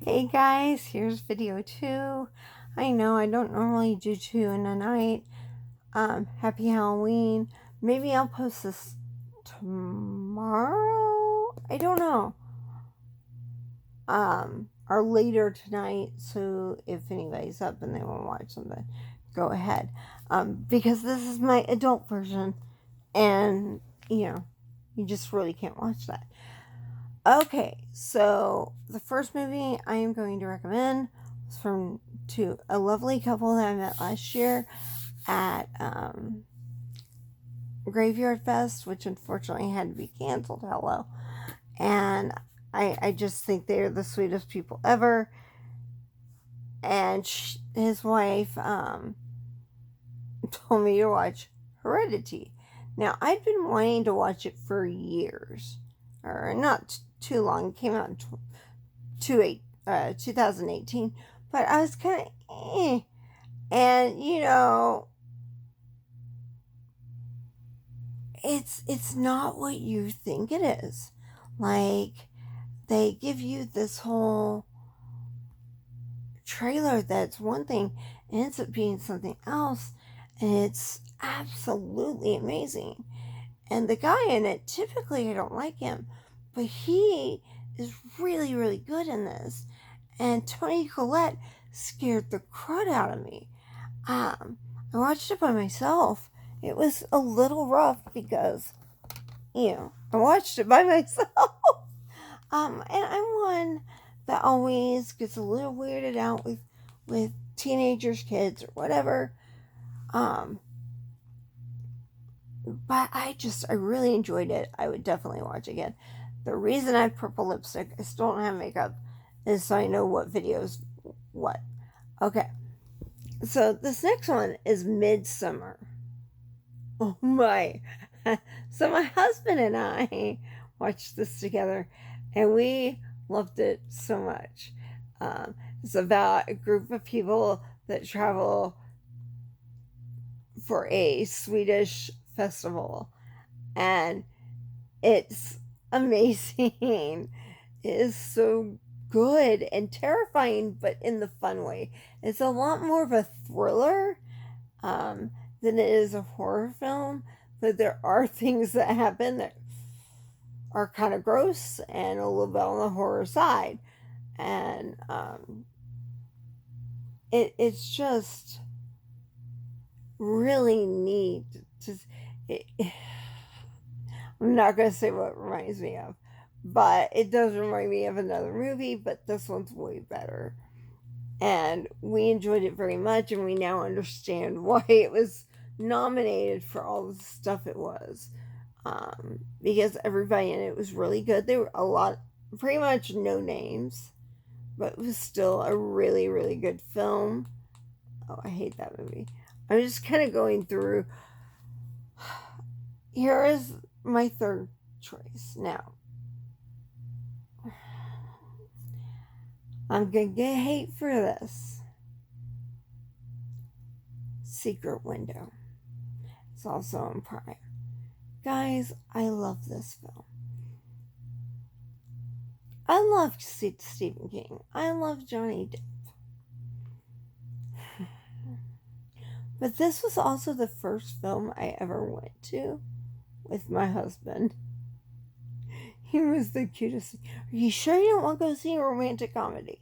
Hey guys, here's video 2. I know I don't normally do 2 in a night. Happy Halloween. Maybe I'll post this tomorrow? I don't know. Or later tonight, so if anybody's up and they want to watch something, go ahead. Because this is my adult version, and, you just really can't watch that. Okay, so the first movie I am going to recommend is to a lovely couple that I met last year at Graveyard Fest, which unfortunately had to be canceled. Hello, and I just think they're the sweetest people ever. And his wife told me to watch Heredity. Now I'd been wanting to watch it for years, or not too long. It came out in 2018, but I was kind of and it's not what you think it is. Like, they give you this whole trailer that's one thing and ends up being something else, and it's absolutely amazing. And the guy in it, typically I don't like him, but he is really, really good in this. And Toni Collette scared the crud out of me. I watched it by myself. It was a little rough because, I watched it by myself. And I'm one that always gets a little weirded out with teenagers, kids, or whatever. But I really enjoyed it. I would definitely watch again. The reason I have purple lipstick, I still don't have makeup, is so I know what videos what. Okay. So this next one is Midsommar. Oh my. So my husband and I watched this together, and we loved it so much. It's about a group of people that travel for a Swedish festival, and it's amazing. It is so good and terrifying, but in the fun way. It's a lot more of a thriller than it is a horror film, but there are things that happen that are kind of gross and a little bit on the horror side. And it's just really neat. I'm not going to say what it reminds me of, but it does remind me of another movie, but this one's way better. And we enjoyed it very much, and we now understand why it was nominated for all the stuff it was. Because everybody in it was really good. There were a lot, pretty much no names, but it was still a really, really good film. Oh, I hate that movie. I'm just kind of going through. Here is my third choice. Now, I'm gonna get hate for this. Secret Window. It's also on Prime. Guys, I love this film. I love Stephen King. I love Johnny Depp. But this was also the first film I ever went to with my husband. He was the cutest. Are you sure you don't want to go see a romantic comedy?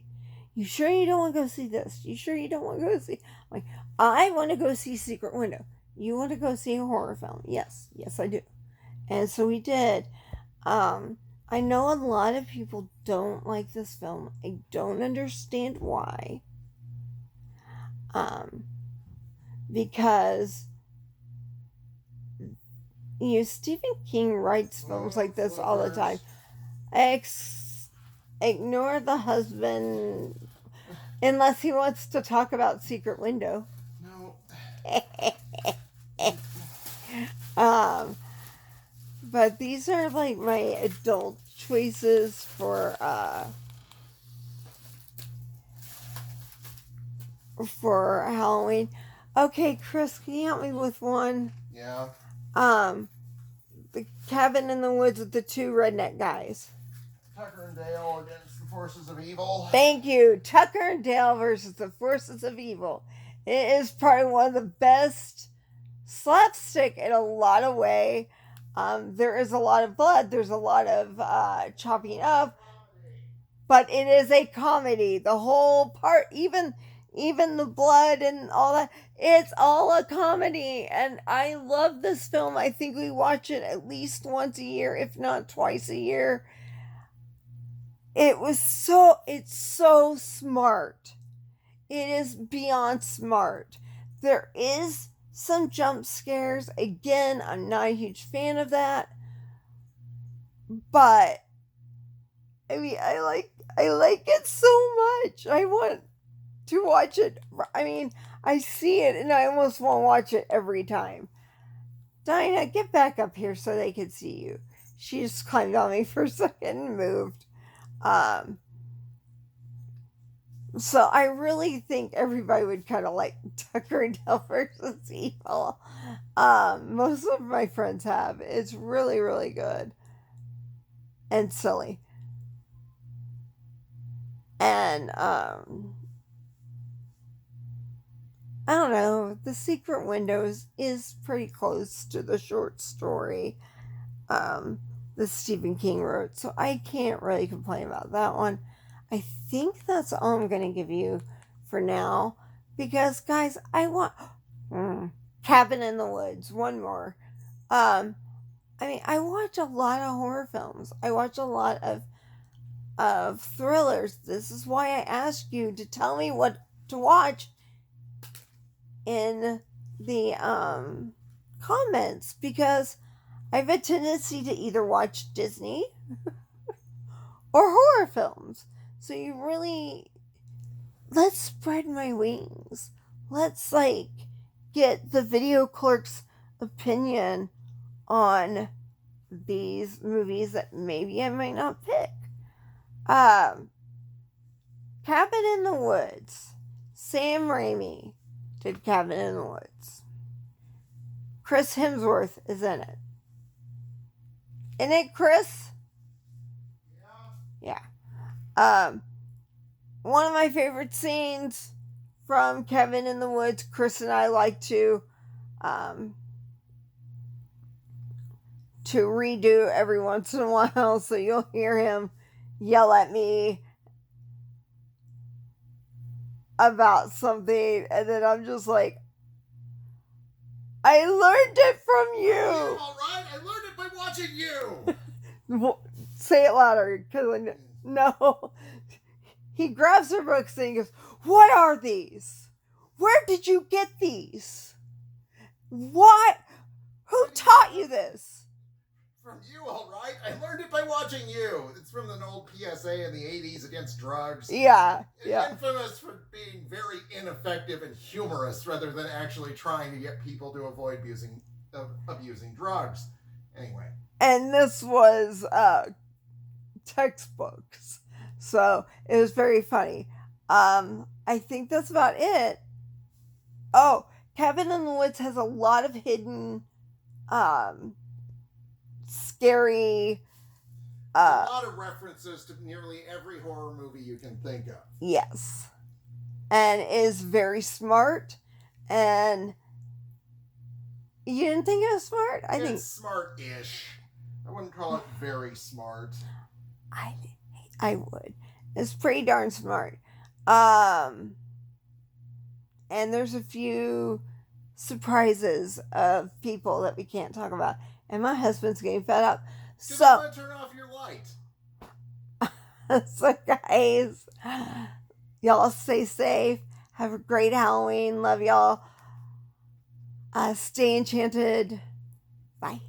You sure you don't want to go see this? You sure you don't want to go see? I'm like, I want to go see Secret Window. You want to go see a horror film? Yes, yes, I do. And so we did. I know a lot of people don't like this film. I don't understand why. Because Stephen King writes films like this all the time. Ignore the husband unless he wants to talk about Secret Window. No. But these are like my adult choices for Halloween. Okay, Chris, can you help me with one? Yeah. The Cabin in the Woods with the two redneck guys. Tucker and Dale against the Forces of Evil. Thank you. Tucker and Dale versus the Forces of Evil. It is probably one of the best slapstick in a lot of way. There is a lot of blood. There's a lot of chopping up, but it is a comedy. The whole part, even the blood and all that, it's all a comedy. And I love this film. I think we watch it at least once a year, if not twice a year. It's so smart. It is beyond smart. There is some jump scares. Again, I'm not a huge fan of that. But I mean, I like it so much. I want to watch it. I mean, I see it and I almost want to watch it every time. Dinah, get back up here so they can see you. She just climbed on me for a second and moved. So I really think everybody would kind of like Tucker and Dale versus Evil. Most of my friends have. It's really, really good and silly. And I don't know. The Secret Windows is pretty close to the short story that Stephen King wrote, so I can't really complain about that one. I think that's all I'm going to give you for now. Because, guys, I want... Cabin in the Woods. One more. I mean, I watch a lot of horror films. I watch a lot of thrillers. This is why I asked you to tell me what to watch in the comments. Because I have a tendency to either watch Disney or horror films. So you really, let's spread my wings. Let's get the video clerk's opinion on these movies that maybe I might not pick. Cabin in the Woods. Sam Raimi did Cabin in the Woods. Chris Hemsworth is in it. Isn't it, Chris? Yeah. One of my favorite scenes from Cabin in the Woods, Chris and I like to redo every once in a while, so you'll hear him yell at me about something, and then I'm just like, I learned it from you. Yeah, all right, I learned it by watching you. Say it louder, because no. He grabs her books and he goes, "What are these? Where did you get these? What? Who taught you this?" From you, all right. I learned it by watching you. It's from an old PSA in the 80s against drugs. Yeah. Infamous for being very ineffective and humorous rather than actually trying to get people to avoid abusing drugs. Anyway. And this was textbooks. So it was very funny. I think that's about it. Oh, Cabin in the Woods has a lot of hidden scary a lot of references to nearly every horror movie you can think of. Yes. And is very smart. And you didn't think it was smart? I think smart-ish. I wouldn't call it very smart. I would. It's pretty darn smart. And there's a few surprises of people that we can't talk about. And my husband's getting fed up. So I'm going to turn off your light. So guys, y'all stay safe. Have a great Halloween. Love y'all. Stay enchanted. Bye.